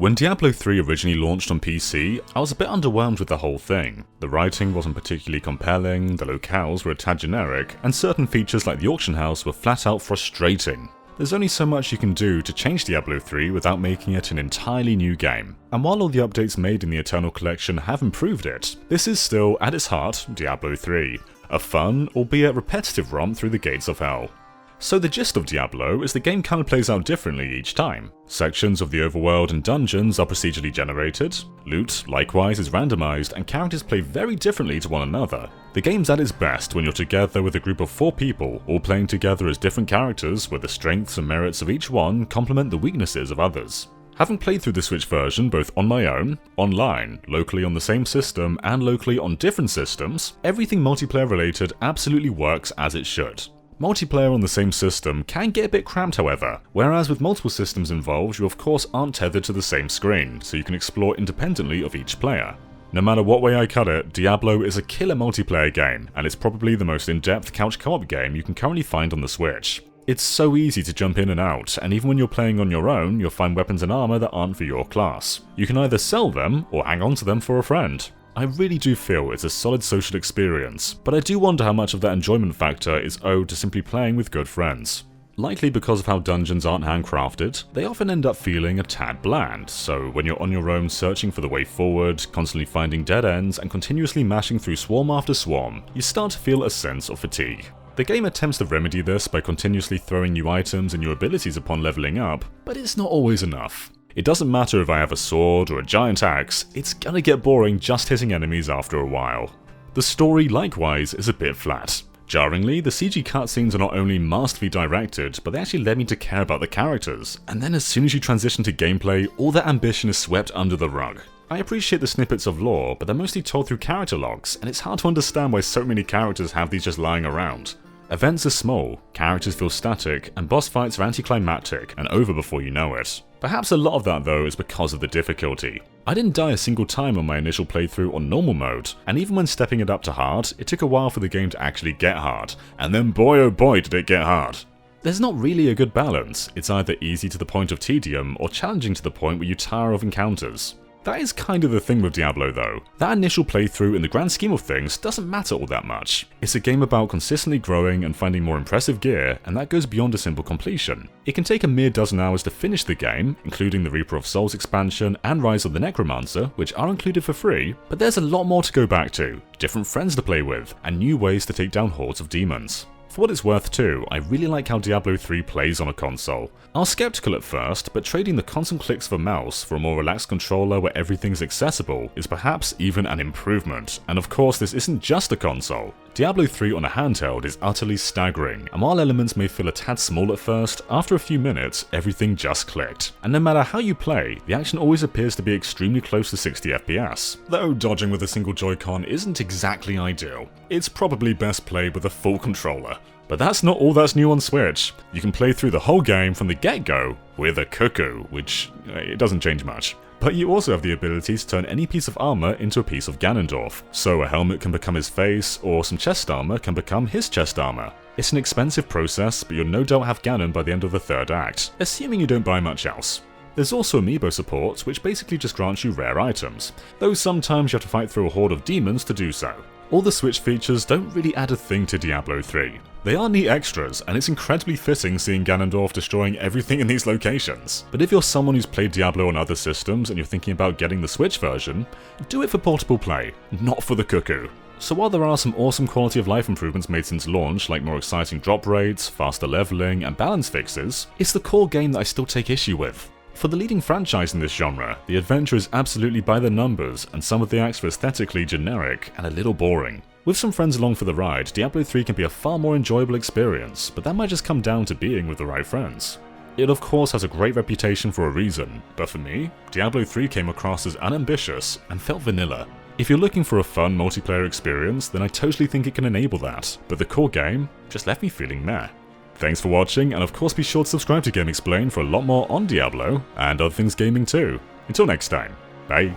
When Diablo 3 originally launched on PC, I was a bit underwhelmed with the whole thing. The writing wasn't particularly compelling, the locales were a tad generic, and certain features like the auction house were flat out frustrating. There's only so much you can do to change Diablo 3 without making it an entirely new game. And while all the updates made in the Eternal Collection have improved it, this is still, at its heart, Diablo 3. A fun, albeit repetitive romp through the gates of hell. So the gist of Diablo is the game kinda plays out differently each time. Sections of the overworld and dungeons are procedurally generated, loot, likewise, is randomized, and characters play very differently to one another. The game's at its best when you're together with a group of 4 people, all playing together as different characters where the strengths and merits of each one complement the weaknesses of others. Having played through the Switch version both on my own, online, locally on the same system, and locally on different systems, everything multiplayer related absolutely works as it should. Multiplayer on the same system can get a bit cramped however, whereas with multiple systems involved you of course aren't tethered to the same screen, so you can explore independently of each player. No matter what way I cut it, Diablo is a killer multiplayer game, and it's probably the most in-depth couch co-op game you can currently find on the Switch. It's so easy to jump in and out, and even when you're playing on your own, you'll find weapons and armor that aren't for your class. You can either sell them, or hang on to them for a friend. I really do feel it's a solid social experience, but I do wonder how much of that enjoyment factor is owed to simply playing with good friends. Likely because of how dungeons aren't handcrafted, they often end up feeling a tad bland, so when you're on your own searching for the way forward, constantly finding dead ends, and continuously mashing through swarm after swarm, you start to feel a sense of fatigue. The game attempts to remedy this by continuously throwing new items and new abilities upon leveling up, but it's not always enough. It doesn't matter if I have a sword or a giant axe, it's gonna get boring just hitting enemies after a while. The story, likewise, is a bit flat. Jarringly, the CG cutscenes are not only masterfully directed, but they actually led me to care about the characters, and then as soon as you transition to gameplay, all that ambition is swept under the rug. I appreciate the snippets of lore, but they're mostly told through character logs, and it's hard to understand why so many characters have these just lying around. Events are small, characters feel static, and boss fights are anticlimactic and over before you know it. Perhaps a lot of that though is because of the difficulty. I didn't die a single time on my initial playthrough on normal mode, and even when stepping it up to hard, it took a while for the game to actually get hard, and then boy oh boy did it get hard. There's not really a good balance, it's either easy to the point of tedium or challenging to the point where you tire of encounters. That is kind of the thing with Diablo though. That initial playthrough in the grand scheme of things doesn't matter all that much. It's a game about consistently growing and finding more impressive gear, and that goes beyond a simple completion. It can take a mere dozen hours to finish the game, including the Reaper of Souls expansion and Rise of the Necromancer, which are included for free, but there's a lot more to go back to, different friends to play with, and new ways to take down hordes of demons. For what it's worth too, I really like how Diablo 3 plays on a console. I was skeptical at first, but trading the constant clicks of a mouse for a more relaxed controller where everything's accessible is perhaps even an improvement. And of course this isn't just a console. Diablo 3 on a handheld is utterly staggering, and while elements may feel a tad small at first, after a few minutes everything just clicked. And no matter how you play, the action always appears to be extremely close to 60 FPS, though dodging with a single Joy-Con isn't exactly ideal. It's probably best played with a full controller. But that's not all that's new on Switch. You can play through the whole game from the get-go with a cuckoo, which it doesn't change much. But you also have the ability to turn any piece of armor into a piece of Ganondorf. So a helmet can become his face, or some chest armor can become his chest armor. It's an expensive process, but you'll no doubt have Ganon by the end of the 3rd act, assuming you don't buy much else. There's also amiibo support, which basically just grants you rare items, though sometimes you have to fight through a horde of demons to do so. All the Switch features don't really add a thing to Diablo 3. They are neat extras, and it's incredibly fitting seeing Ganondorf destroying everything in these locations. But if you're someone who's played Diablo on other systems and you're thinking about getting the Switch version, do it for portable play, not for the cuckoo. So while there are some awesome quality of life improvements made since launch, like more exciting drop rates, faster leveling, and balance fixes, it's the core game that I still take issue with. For the leading franchise in this genre, the adventure is absolutely by the numbers, and some of the acts are aesthetically generic and a little boring. With some friends along for the ride, Diablo 3 can be a far more enjoyable experience, but that might just come down to being with the right friends. It of course has a great reputation for a reason, but for me, Diablo 3 came across as unambitious and felt vanilla. If you're looking for a fun multiplayer experience, then I totally think it can enable that, but the core game just left me feeling meh. Thanks for watching, and of course be sure to subscribe to GameXplain for a lot more on Diablo, and other things gaming too. Until next time, bye.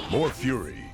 More fury.